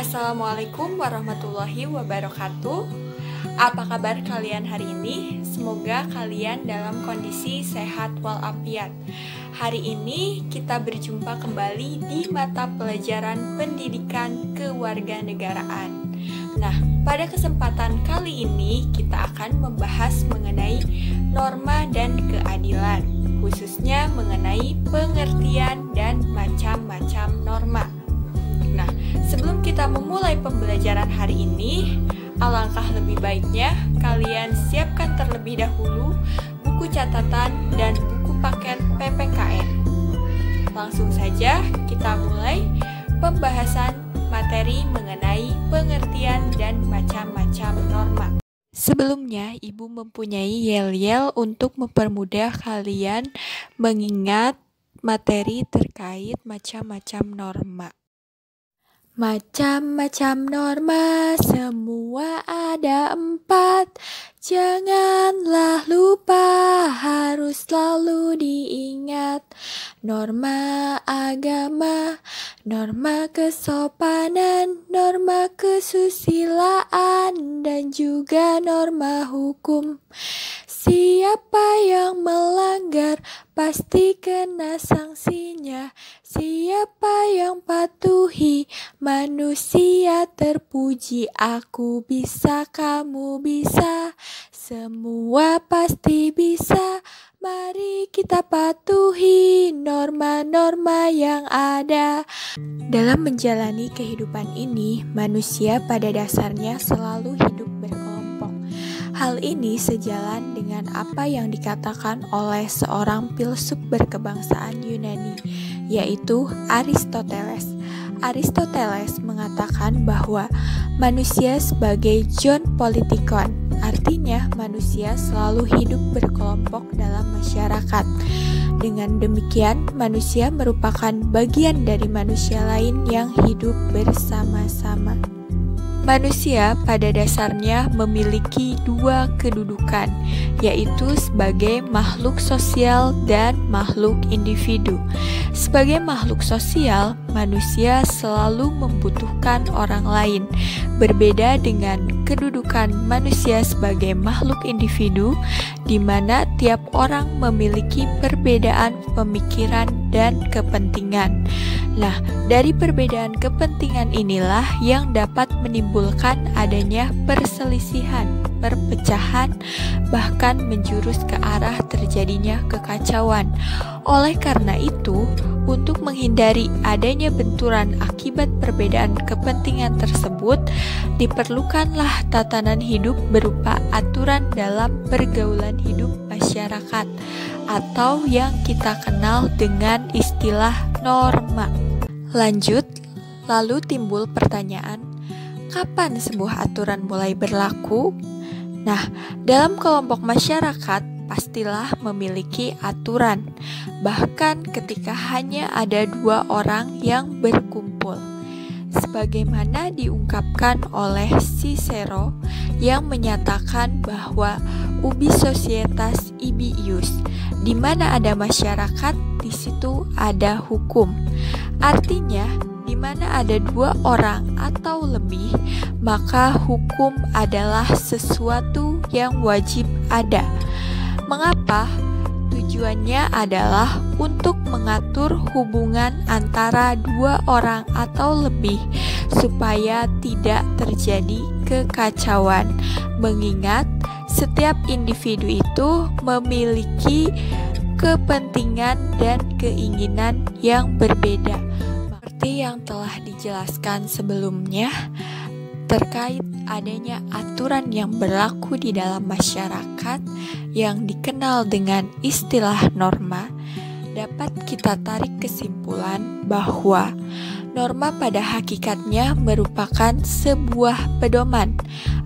Assalamualaikum warahmatullahi wabarakatuh. Apa kabar kalian hari ini? Semoga kalian dalam kondisi sehat walafiat. Hari ini kita berjumpa kembali di mata pelajaran pendidikan kewarganegaraan. Nah, pada kesempatan kali ini kita akan membahas mengenai norma dan keadilan, khususnya mengenai pengertian dan macam-macam norma. Nah, sebelum kita memulai pembelajaran hari ini, alangkah lebih baiknya kalian siapkan terlebih dahulu buku catatan dan buku paket PPKN. Langsung saja kita mulai pembahasan materi mengenai pengertian dan macam-macam norma. Sebelumnya, Ibu mempunyai yel-yel untuk mempermudah kalian mengingat materi terkait macam-macam norma. Macam-macam norma, semua ada 4. Janganlah lupa, harus selalu diingat. Norma agama, norma kesopanan, norma kesusilaan, dan juga norma hukum. Siapa yang melanggar pasti kena sanksinya. Siapa yang patuhi, manusia terpuji. Aku bisa, kamu bisa, semua pasti bisa. Mari kita patuhi norma-norma yang ada. Dalam menjalani kehidupan ini, manusia pada dasarnya selalu hidup berkelompok. Hal ini sejalan dengan apa yang dikatakan oleh seorang filsuf berkebangsaan Yunani, yaitu Aristoteles. Aristoteles mengatakan bahwa manusia sebagai zoon politikon, artinya manusia selalu hidup berkelompok dalam masyarakat. Dengan demikian, manusia merupakan bagian dari manusia lain yang hidup bersama-sama. Manusia pada dasarnya memiliki 2 kedudukan, yaitu sebagai makhluk sosial dan makhluk individu. Sebagai makhluk sosial, manusia selalu membutuhkan orang lain. Berbeda dengan kedudukan manusia sebagai makhluk individu, di mana tiap orang memiliki perbedaan pemikiran dan kepentingan. Nah, dari perbedaan kepentingan inilah yang dapat menimbulkan adanya perselisihan, perpecahan, bahkan menjurus ke arah terjadinya kekacauan. Oleh karena itu, untuk menghindari adanya benturan akibat perbedaan kepentingan tersebut, diperlukanlah tatanan hidup berupa aturan dalam pergaulan hidup masyarakat, atau yang kita kenal dengan istilah norma. Lanjut, lalu timbul pertanyaan, kapan sebuah aturan mulai berlaku? Nah, dalam kelompok masyarakat pastilah memiliki aturan, bahkan ketika hanya ada 2 orang yang berkumpul. Sebagaimana diungkapkan oleh Cicero yang menyatakan bahwa ubi societas ibi ius, di mana ada masyarakat, di situ ada hukum. Artinya, di mana ada 2 orang atau lebih, maka hukum adalah sesuatu yang wajib ada. Mengapa? Tujuannya adalah untuk mengatur hubungan antara 2 orang atau lebih supaya tidak terjadi kekacauan. Mengingat setiap individu itu memiliki kepentingan dan keinginan yang berbeda. Seperti yang telah dijelaskan sebelumnya, terkait adanya aturan yang berlaku di dalam masyarakat yang dikenal dengan istilah norma, dapat kita tarik kesimpulan bahwa norma pada hakikatnya merupakan sebuah pedoman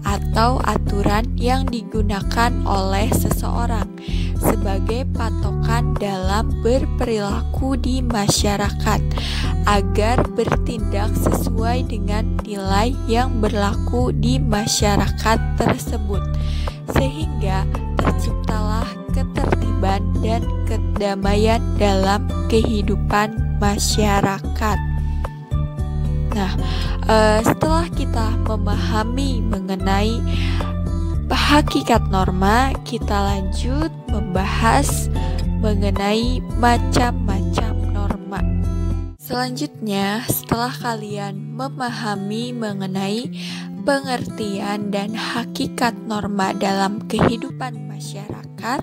atau aturan yang digunakan oleh seseorang sebagai patokan dalam berperilaku di masyarakat agar bertindak sesuai dengan nilai yang berlaku di masyarakat tersebut, sehingga terciptalah ketertiban dan kedamaian dalam kehidupan masyarakat. Nah, Setelah kita memahami mengenai hakikat norma, kita lanjut membahas mengenai macam-macam norma. Selanjutnya, setelah kalian memahami mengenai pengertian dan hakikat norma dalam kehidupan masyarakat,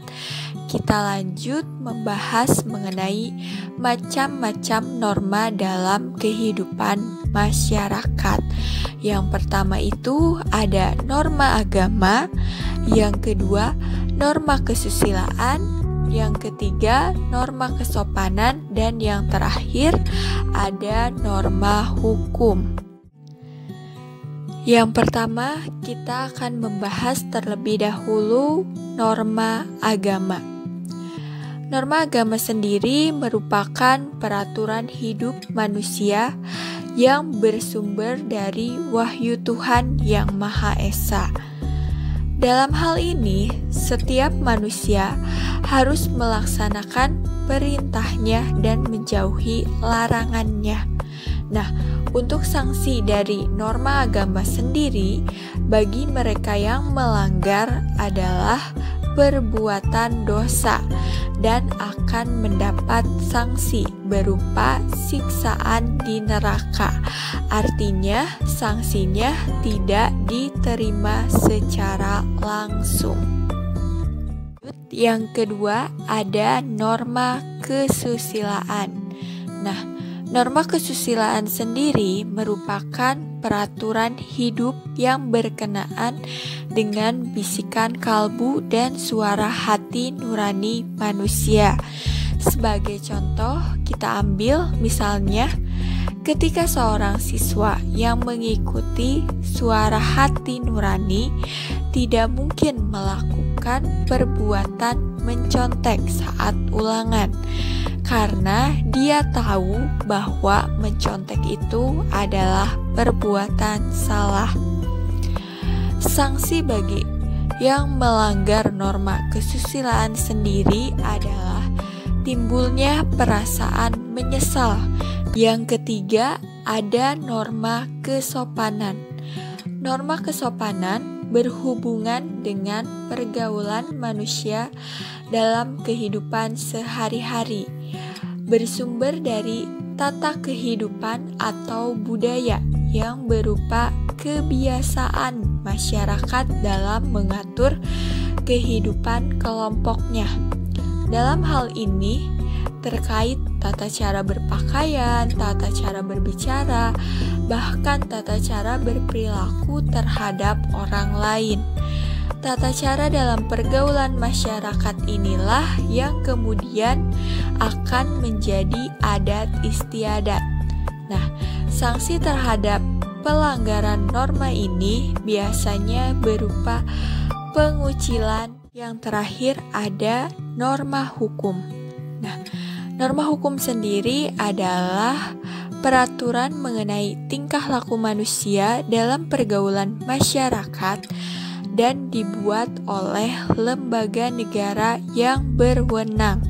kita lanjut membahas mengenai macam-macam norma dalam kehidupan masyarakat. Yang pertama itu ada norma agama, yang kedua norma kesusilaan, yang ketiga norma kesopanan, dan yang terakhir ada norma hukum. Yang pertama, kita akan membahas terlebih dahulu norma agama. Norma agama sendiri merupakan peraturan hidup manusia yang bersumber dari wahyu Tuhan yang Maha Esa. Dalam hal ini, setiap manusia harus melaksanakan perintahnya dan menjauhi larangannya. Nah, untuk sanksi dari norma agama sendiri bagi mereka yang melanggar adalah perbuatan dosa dan akan mendapat sanksi berupa siksaan di neraka. Artinya, sanksinya tidak diterima secara langsung. Yang kedua, ada norma kesusilaan. Nah, norma kesusilaan sendiri merupakan peraturan hidup yang berkenaan dengan bisikan kalbu dan suara hati nurani manusia. Sebagai contoh, kita ambil misalnya ketika seorang siswa yang mengikuti suara hati nurani tidak mungkin melakukan perbuatan mencontek saat ulangan, karena dia tahu bahwa mencontek itu adalah perbuatan salah. Sanksi bagi yang melanggar norma kesusilaan sendiri adalah timbulnya perasaan menyesal. Yang ketiga, ada norma kesopanan. Norma kesopanan berhubungan dengan pergaulan manusia dalam kehidupan sehari-hari, bersumber dari tata kehidupan atau budaya yang berupa kebiasaan masyarakat dalam mengatur kehidupan kelompoknya. Dalam hal ini terkait tata cara berpakaian, tata cara berbicara, bahkan tata cara berperilaku terhadap orang lain. Tata cara dalam pergaulan masyarakat inilah yang kemudian akan menjadi adat istiadat. Nah, sanksi terhadap pelanggaran norma ini biasanya berupa pengucilan. Yang terakhir ada norma hukum. Nah, norma hukum sendiri adalah peraturan mengenai tingkah laku manusia dalam pergaulan masyarakat dan dibuat oleh lembaga negara yang berwenang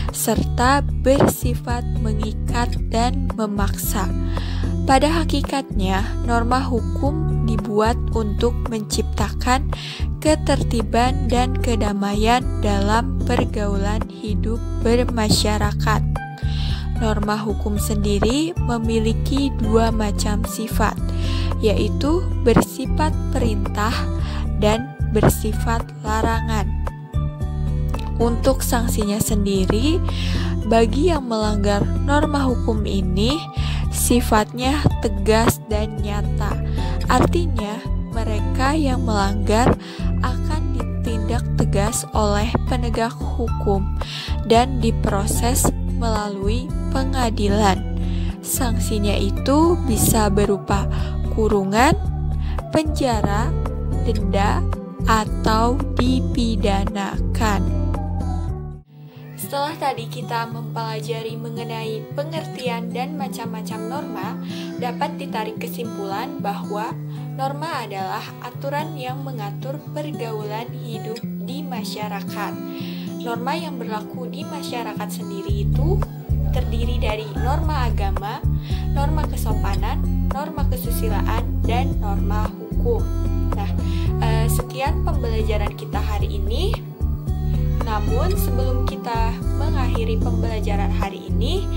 serta bersifat mengikat dan memaksa. Pada hakikatnya, norma hukum dibuat untuk menciptakan ketertiban dan kedamaian dalam pergaulan hidup bermasyarakat. Norma hukum sendiri memiliki dua macam sifat, yaitu bersifat perintah dan bersifat larangan. Untuk sanksinya sendiri, bagi yang melanggar norma hukum ini sifatnya tegas dan nyata. Artinya, mereka yang melanggar akan ditindak tegas oleh penegak hukum dan diproses melalui pengadilan. Sanksinya itu bisa berupa kurungan, penjara, denda, atau dipidanakan. Setelah tadi kita mempelajari mengenai pengertian dan macam-macam norma, dapat ditarik kesimpulan bahwa norma adalah aturan yang mengatur pergaulan hidup di masyarakat. Norma yang berlaku di masyarakat sendiri itu terdiri dari norma agama, norma kesopanan, norma kesusilaan, dan norma hukum. Nah, sekian pembelajaran kita hari ini. Namun sebelum kita mengakhiri pembelajaran hari ini,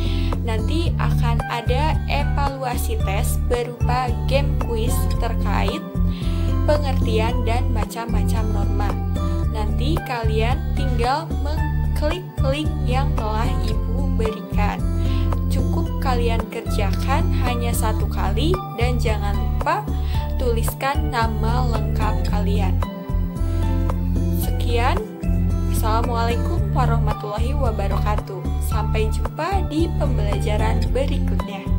nanti akan ada evaluasi tes berupa game quiz terkait pengertian dan macam-macam norma. Nanti kalian tinggal mengklik link yang telah Ibu berikan. Cukup kalian kerjakan hanya 1 kali dan jangan lupa tuliskan nama lengkap kalian. Sekian, Assalamualaikum warahmatullahi wabarakatuh. Sampai jumpa di pembelajaran berikutnya.